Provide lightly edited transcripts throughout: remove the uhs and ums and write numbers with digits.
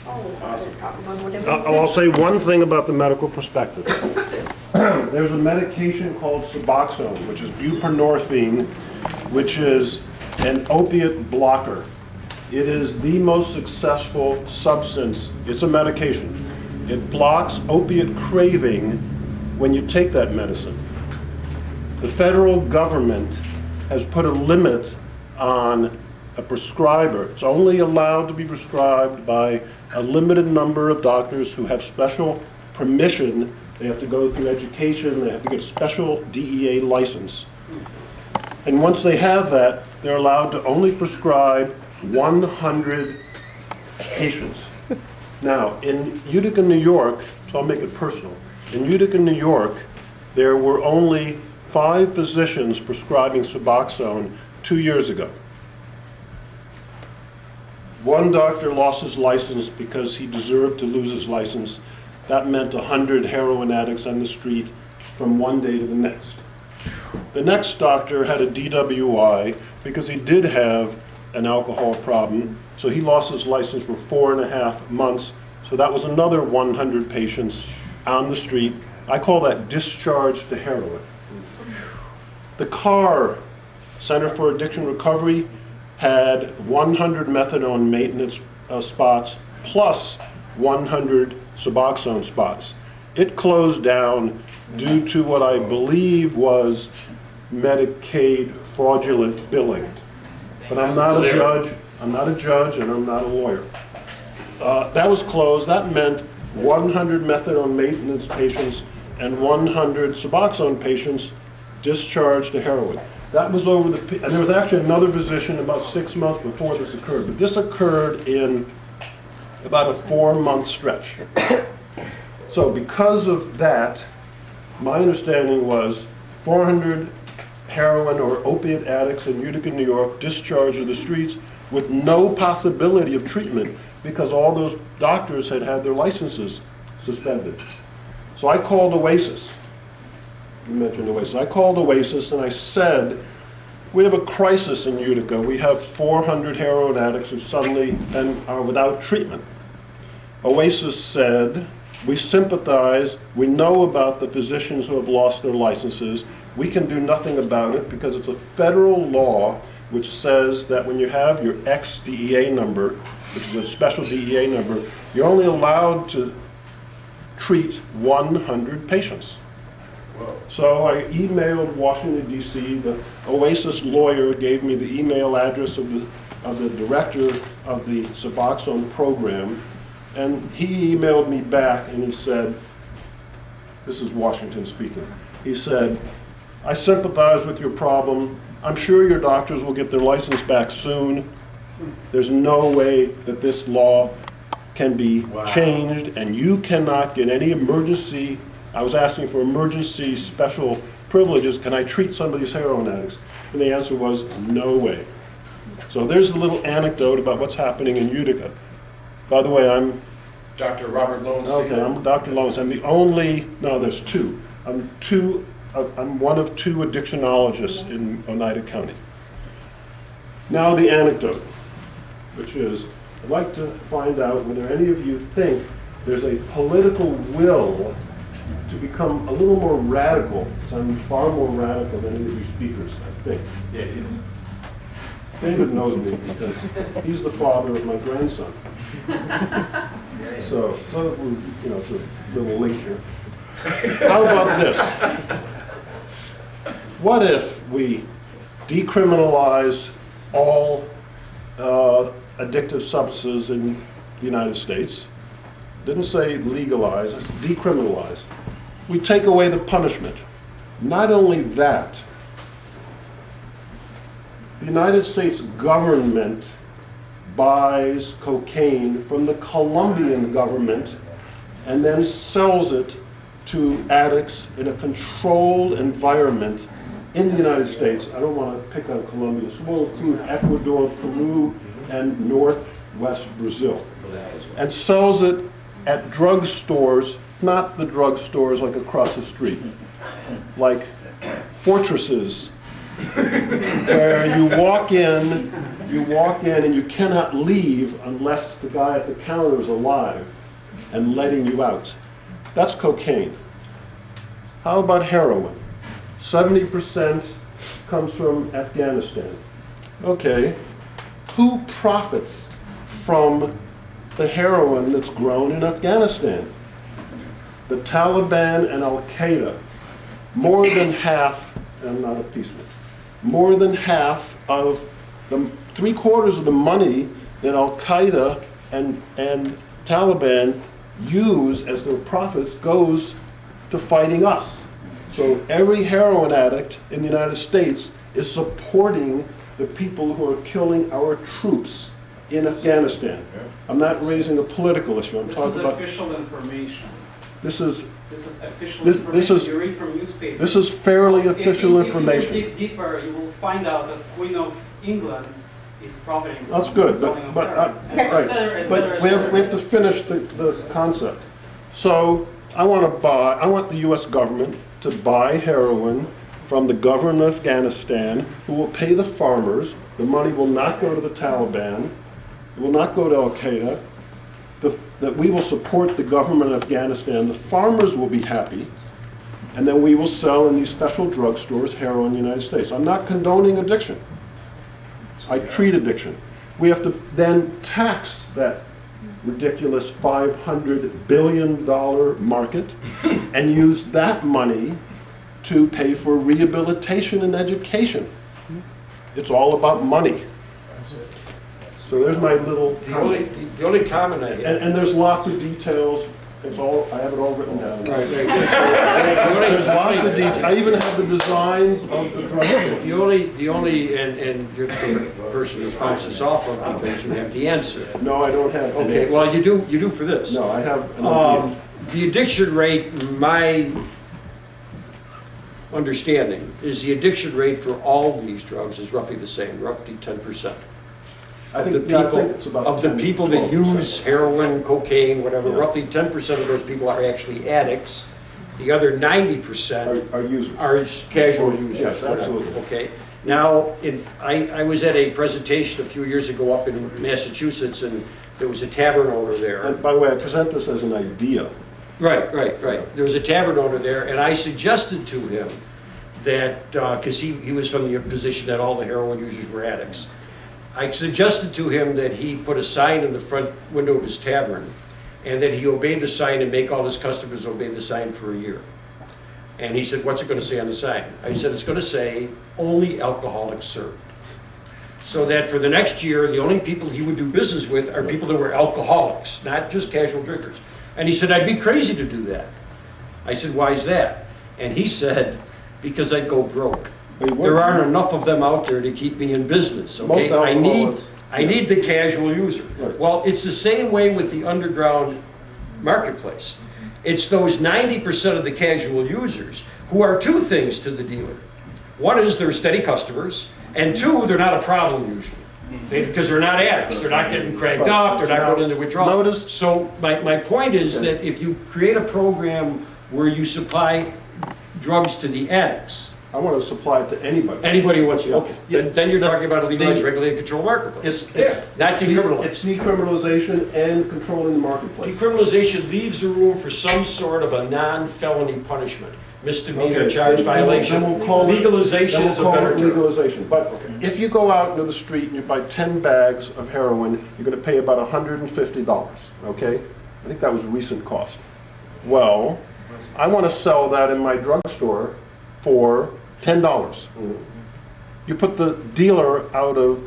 I'll say one thing about the medical perspective. There's a medication called Suboxone, which is buprenorphine, which is an opiate blocker. It is the most successful substance. It's a medication. It blocks opiate craving when you take that medicine. The federal government has put a limit on a prescriber. It's only allowed to be prescribed by a limited number of doctors who have special permission. They have to go through education, they have to get a special DEA license. And once they have that, they're allowed to only prescribe 100 patients. Now, in Utica, New York, so I'll make it personal, in Utica, New York, there were only 5 physicians prescribing Suboxone 2 years ago. One doctor lost his license because he deserved to lose his license. That meant 100 heroin addicts on the street from one day to the next. The next doctor had a DWI because he did have an alcohol problem, so he lost his license for 4.5 months. So that was another 100 patients on the street. I call that discharge to heroin. The CAR, Center for Addiction Recovery, had 100 methadone maintenance spots plus 100 Suboxone spots. It closed down due to what I believe was Medicaid fraudulent billing. But I'm not a judge, and I'm not a lawyer. That was closed. That meant 100 methadone maintenance patients and 100 Suboxone patients discharged to heroin. That was over the, and there was actually another physician about 6 months before this occurred, but this occurred in about a 4-month stretch. So because of that, my understanding was 400 heroin or opiate addicts in Utica, New York, discharged to the streets with no possibility of treatment because all those doctors had had their licenses suspended. So I called Oasis. You mentioned Oasis. I called Oasis and I said, we have a crisis in Utica. We have 400 heroin addicts who suddenly then are without treatment. Oasis said, we sympathize, we know about the physicians who have lost their licenses. We can do nothing about it because it's a federal law which says that when you have your ex-DEA number, which is a special DEA number, you're only allowed to treat 100 patients. So I emailed Washington, D.C. The Oasis lawyer gave me the email address of the director of the Suboxone program, and he emailed me back and he said, this is Washington speaking, he said, I sympathize with your problem. I'm sure your doctors will get their license back soon. There's no way that this law can be changed, and you cannot get any emergency. I was asking for emergency special privileges. Can I treat some of these heroin addicts? And the answer was no way. So there's a little anecdote about what's happening in Utica. By the way, I'm Dr. Robert Lowenstein. okay. I'm Dr. Lowenstein. I'm the only. No, there's 2. I'm one of 2 addictionologists in Oneida County. Now the anecdote, which is, I'd like to find out whether any of you think there's a political will to become a little more radical, because I'm far more radical than any of you speakers, I think. Yeah, it is. David knows me because he's the father of my grandson. So it's a little link here. How about this? What if we decriminalize all addictive substances in the United States? Didn't say legalize, it's decriminalize. We take away the punishment. Not only that, the United States government buys cocaine from the Colombian government and then sells it to addicts in a controlled environment in the United States. I don't want to pick on Colombia, so we'll include Ecuador, Peru, and northwest Brazil. And sells it at drugstores, not the drugstores like across the street, like fortresses, where you You walk in and you cannot leave unless the guy at the counter is alive and letting you out. That's cocaine. How about heroin? 70% comes from Afghanistan. Okay, who profits from the heroin that's grown in Afghanistan? The Taliban and Al-Qaeda. More than half, and I'm not a peacemaker, more than half of the 3/4 of the money that Al-Qaeda and Taliban use as their profits goes to fighting us. So every heroin addict in the United States is supporting the people who are killing our troops in Afghanistan. I'm not raising a political issue. I'm This talking is about, official information. this is Official This information. is- You read from newspapers. this is fairly official If information. you dig deeper, you will find out that Queen of England is profiting from That's good, selling of but, heroin, and et right, cetera, et but cetera, et we cetera. have to finish the concept. So I want the US government to buy heroin from the government of Afghanistan, who will pay the farmers. The money will not go to the Taliban, it will not go to Al-Qaeda. That we will support the government of Afghanistan, the farmers will be happy, and then we will sell in these special drugstores heroin in the United States. I'm not condoning addiction. I treat addiction. We have to then tax that ridiculous $500 billion market and use that money to pay for rehabilitation and education. It's all about money. So there's my little comment. The only comment I have. And there's lots of details. It's all, I have it all written down. Right. There's lots of details. I even have the designs of the drugstore. The only, and you're the person who bounces this off of because you have the answer. No, I don't have. an Okay, answer. well, you do for this. No, I have an idea. The addiction rate, my understanding, is the addiction rate for all these drugs is roughly the same, roughly 10%. I Of the think, yeah, I people, think it's about of the 10 to people that 12%. use heroin, cocaine, whatever, Yeah. roughly 10% of those people are actually addicts. The other 90% Are users. are casual users. Yes, whatever, absolutely. Okay. Now, I was at a presentation a few years ago up in Massachusetts, and there was a tavern owner there. And by the way, I present this as an idea. Right. There was a tavern owner there, and I suggested to him that, because he was from the position that all the heroin users were addicts. I suggested to him that he put a sign in the front window of his tavern, and that he obey the sign and make all his customers obey the sign for a year. And he said, what's it going to say on the sign? I said, it's going to say, only alcoholics served. So that for the next year, the only people he would do business with are people that were alcoholics, not just casual drinkers. And he said, I'd be crazy to do that. I said, why is that? And he said, because I'd go broke. They would. There aren't enough of them out there to keep me in business, Most okay? alcoholics, I need the casual user. Right. Well, it's the same way with the underground marketplace. It's those 90% of the casual users who are two things to the dealer. One is they're steady customers, and two, they're not a problem usually. Because they're not addicts, they're not getting cranked up, they're not going into withdrawal. Notice- So my point is Okay. that if you create a program where you supply drugs to the addicts, I want to supply it to anybody. anybody who wants to, Yeah. okay, Yeah. then you're The- talking about a legalized, the- regulated, controlled marketplace. It's Not decriminalized. It's decriminalization and controlling the marketplace. Decriminalization leaves the room for some sort of a non-felony punishment, misdemeanor Okay, charge then we'll- violation. then we'll call it- Legalization then is a we'll call better it term. legalization. But if you go out into the street and you buy 10 bags of heroin, you're going to pay about $150, okay? I think that was a recent cost. Well, I want to sell that in my drugstore for $10. You put the dealer out of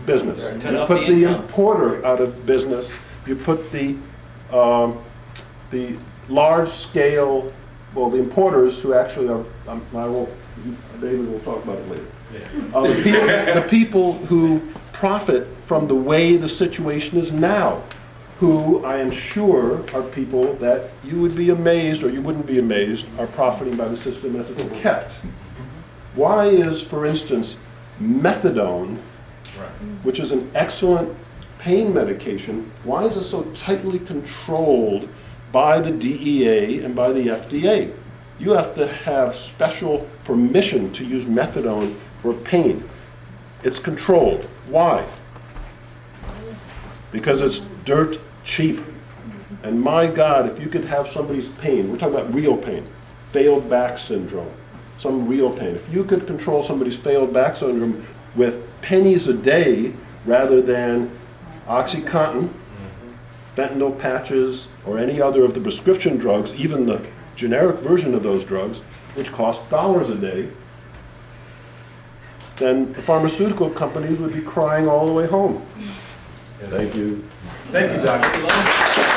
business. Right, You turn up put the the income. importer out of business. You put the large scale, well, the importers who actually are, David will talk about it later. The people who profit from the way the situation is now, who I am sure are people that you would be amazed, or you wouldn't be amazed, are profiting by the system as it's kept. Why is, for instance, methadone, which is an excellent pain medication, why is it so tightly controlled by the DEA and by the FDA? You have to have special permission to use methadone for pain. It's controlled. Why? because it's dirt cheap. And my God, if you could have somebody's pain, we're talking about real pain, failed back syndrome, some real pain. If you could control somebody's failed back syndrome with pennies a day rather than OxyContin, fentanyl patches, or any other of the prescription drugs, even the generic version of those drugs, which cost dollars a day, then the pharmaceutical companies would be crying all the way home. Thank you. Thank you, Doctor.